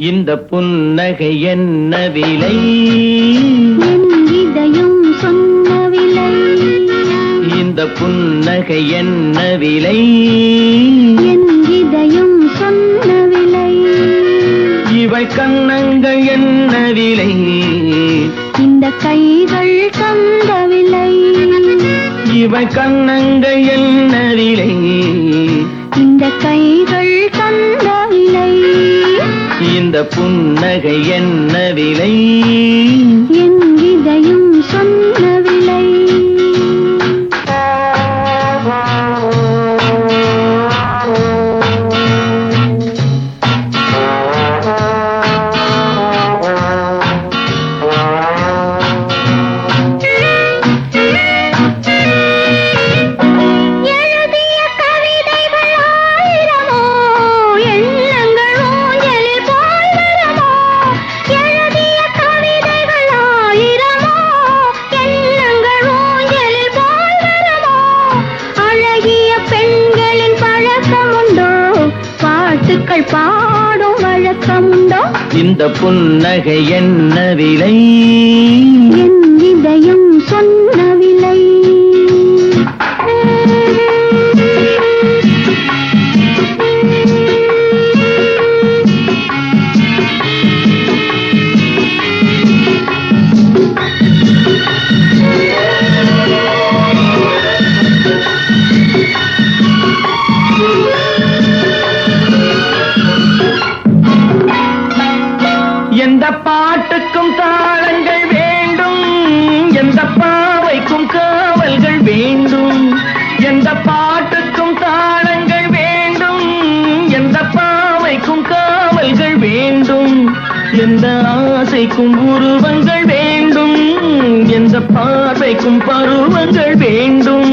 இந்த புன்னகை என்ன விலை, என் இதயம் சொன்ன விலை. இந்த புன்னகை என்ன விலை, என் இதயம் சொன்ன விலை. இவை கண்ணங்கள் என்ன விலை, இந்த கைகள் தந்த விலை. இவை கண்ணங்கள் என்ன விலை, இந்த கைகள் தந்த விலை. இந்த புன்னகை என்ன விலை, என் இதயம் சொன்ன விலை. பாடும் வழக்கமுண்டோ. இந்த புன்னகை என்ன விலை, என் இதயம் சொன்ன விலை. எந்த பாட்டுக்கும் தாளங்கள் வேண்டும், எந்த பாவைக்கும் காவல்கள் வேண்டும். எந்த பாட்டுக்கும் தாளங்கள் வேண்டும், எந்த பாவைக்கும் காவல்கள் வேண்டும். எந்த ஆசைக்கும் உருவங்கள் வேண்டும், எந்த பார்வைக்கும் பருவங்கள் வேண்டும்.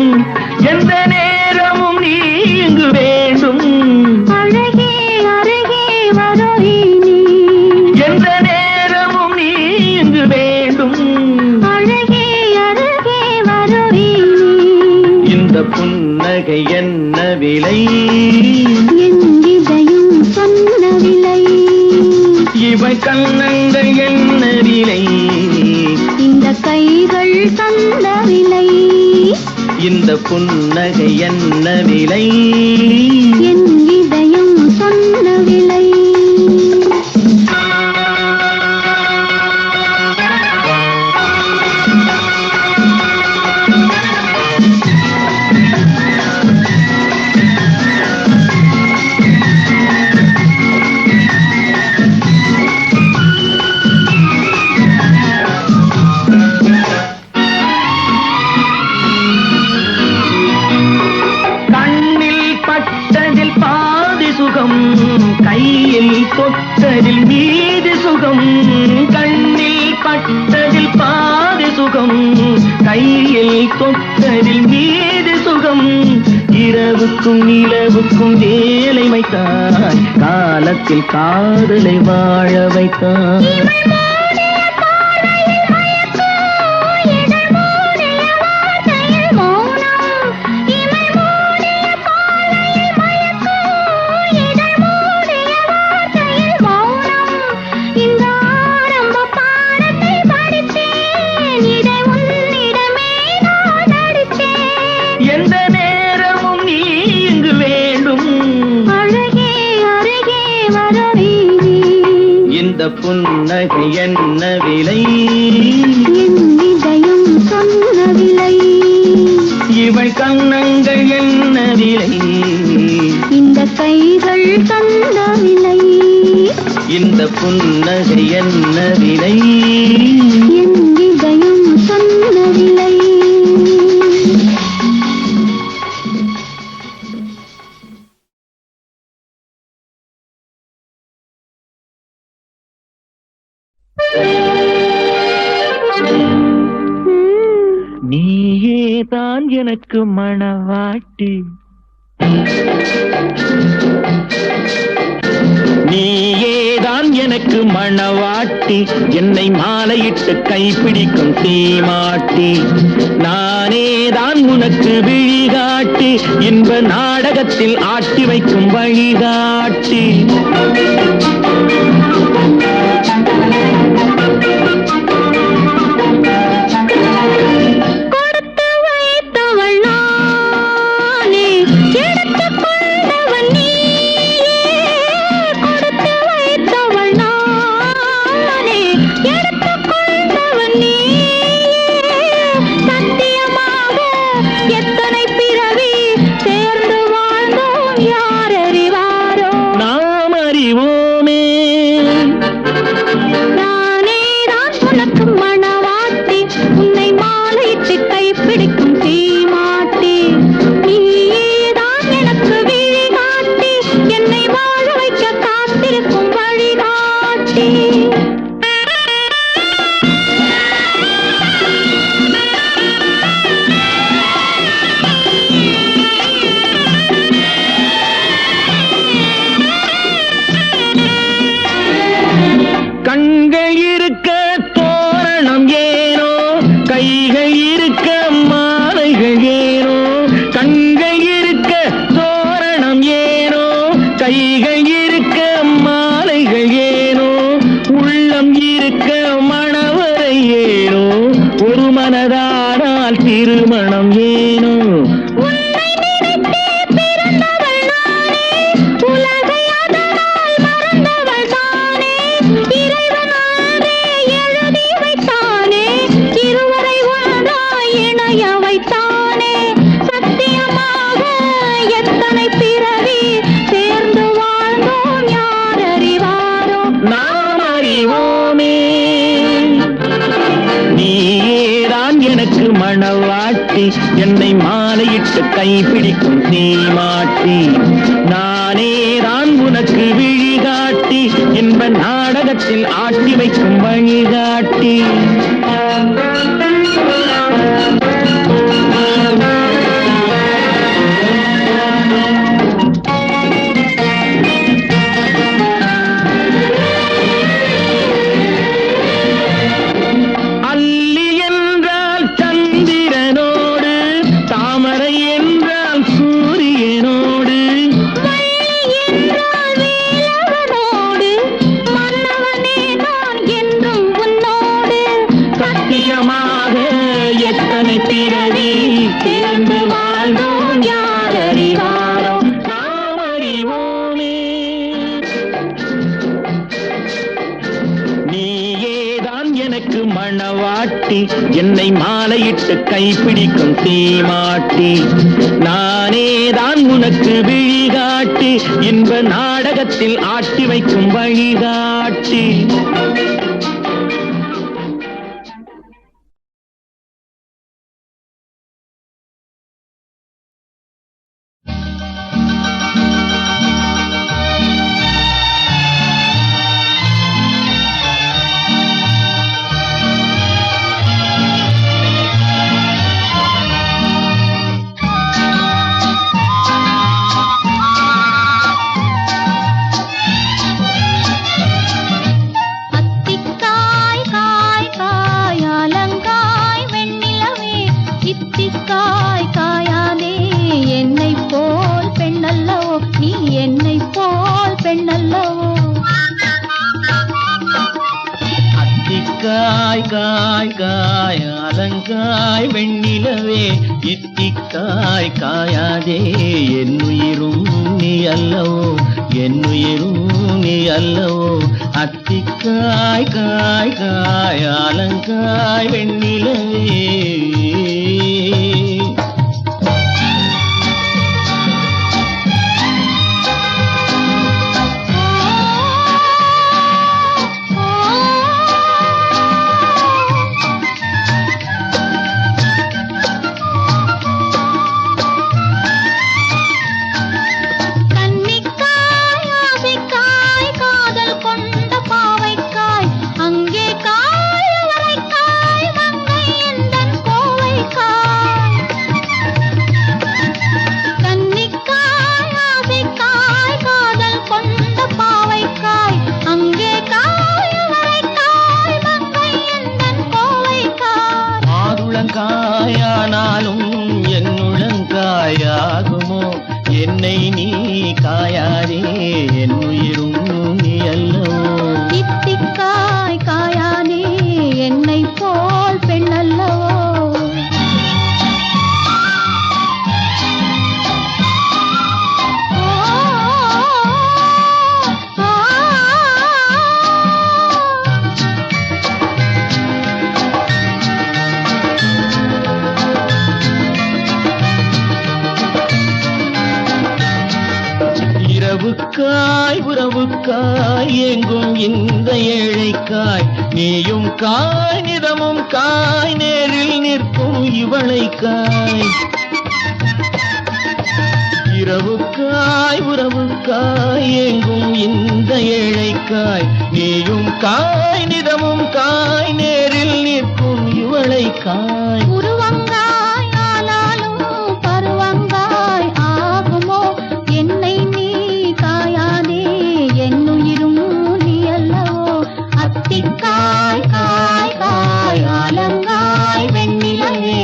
எந்த நேரமும் நீ இங்கு வேண்டும். அழகே அருகே வருகை நீ. எந்த நேரமும் நீ இங்கு வேண்டும். அழகே அருகே வருகை நீ. இந்த புன்னகை என்ன விலை, என் இதயம் சொன்ன விலை. இவை கண்ணங்கள் என்ன விலை, இந்த கைகள் தந்த விலை. இந்த புன்னகை என்ன விலை, என் இதயம் சொன்ன விலை. தொட்டதில் மீது சுகம், கண்ணில் பட்டதில் பாதி சுகம், கையில் தொட்டதில் மீது சுகம். இரவுக்கும் நிலவுக்கும் வேலை வைத்தாய், காலத்தில் காதலை வாழ வைத்தாய். இந்த புன்னகை என்ன விலை, என் இதயம் சொன்ன விலை, இவள் கண்ணங்கள் என்ன விலை, இந்த கைகள் தந்த விலை, இந்த புன்னகை என்ன விலை, என் இதயம் சொன்ன விலை. நீயே தான் எனக்கு மணவாட்டி, நீயே தான் எனக்கு மணவாட்டி, என்னை மாலையிட்டு கைப்பிடிக்கும் சீமாட்டி. நானே தான் உனக்கு விழிகாட்டி, இன்ப நாடகத்தில் ஆட்டி வைக்கும் வழிகாட்டி. கண்கள் இருக்க தோரணம் ஏனோ, கைகள் இருக்க மாலைகள் ஏனோ. கண்கள் இருக்க தோரணம் ஏனோ, கைகள் இருக்க மாலைகள் ஏனோ. உள்ளம் இருக்க மணவரை ஏனோ, ஒரு மனதானால் திருமணம் ஏனோ. மணவாட்டி, என்னை மாலையிட்டு கைப்பிடிக்கும் சீமாட்டி. நானே தான் உனக்கு விழிகாட்டி, இன்ப நாடகத்தில் ஆட்டி வைக்கும் வழிகாட்டி. மணவாட்டி, என்னை மாலையிட்டு கைப்பிடிக்கும் சீமாட்டி. நானே தான் உனக்கு விழிகாட்டி, இன்ப நாடகத்தில் ஆட்டி வைக்கும் வழிகாட்டி. அத்திக்காய் காய் காய் அலங்காய் வெண்ணிலவே இத்திக்காய் காயாதே என்னுயிரும் நீ அல்லவோ என்னுயிரும் நீ அல்லவோ அத்திக்காய் காய் காய் அலங்காய் வெண்ணிலவே காயானாலும் என்னுளங்காயாகுமோ என்னை நீ காயாதே என்னுயிரும் நீ அல்லவோ இத்திக்காய் காயானே என்னை போல் பெண் அல்லவோ உறவுக்காய் உறவுக்காய் எங்கும் இந்த ஏழைக்காய் நீயும் காய் நிதமும் காய் நேரில் நிற்கும் இவளைக்காய் இரவுக்காய் உறவுக்காய் எங்கும் இந்த ஏழைக்காய் நீயும் காய் நிதமும் காய் நேரில் நிற்கும் இவளைக்காய் உருவங்காய் ஆனாலும் பருவங்காய் ஆகுமோ என்னை நீ காயாதே என்னுயிரும் நீ அல்லவோ அத்திக்காய் காய் காய் ஆலங்காய் வெண்ணிலவே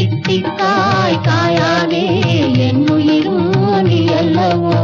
இத்திக்காய் காயாதே என்னுயிரும் நீ அல்லவோ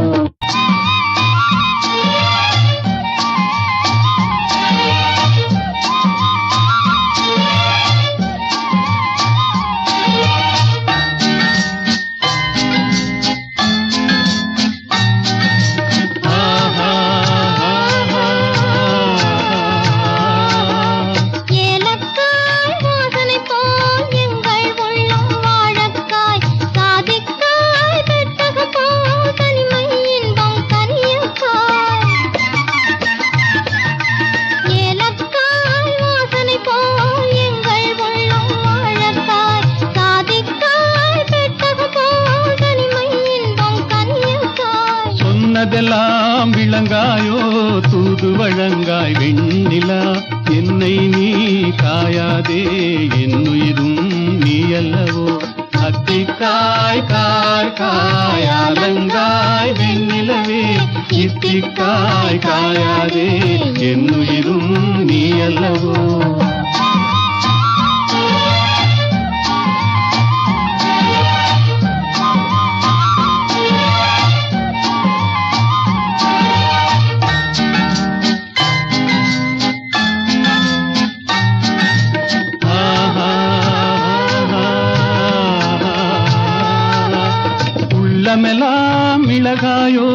சொன்னதெல்லாம் விளங்காயோ தூது வழங்காய் வெண்ணிலா என்னை நீ காயாதே என்னுயிரும் நீ அல்லவோ அத்திக்காய் காய் காய் அலங்காய் வெண்ணிலவே இத்திக்காய் காயாதே என்னுயிரும் நீ அல்லவோ உள்ளமெல்லாம் மிளகாயோ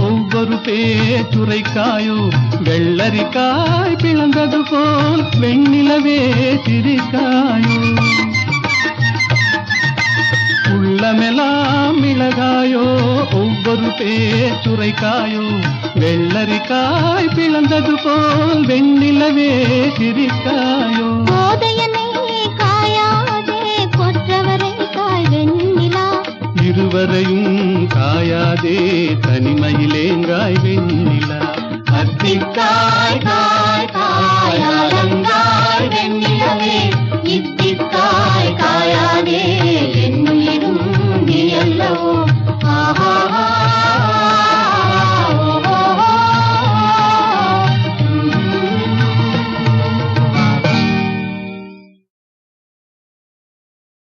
ஒவ்வொரு பேச்சுரைக்காயோ வெள்ளரிக்காய் பிளந்தது போல் வெண்ணிலவே சிரிக்காயோ உள்ளமெல்லாம் மிளகாயோ ஒவ்வொரு பேச்சுரைக்காயோ வெள்ளரிக்காய் பிளந்தது போல் வெண்ணிலவே சிரிக்காயோ போதையனை காயாதே கொற்றவரை காய் வெண்ணிலா இருவரையும் காயாதே தனிமையிலேங்காய் வெண்ணிலா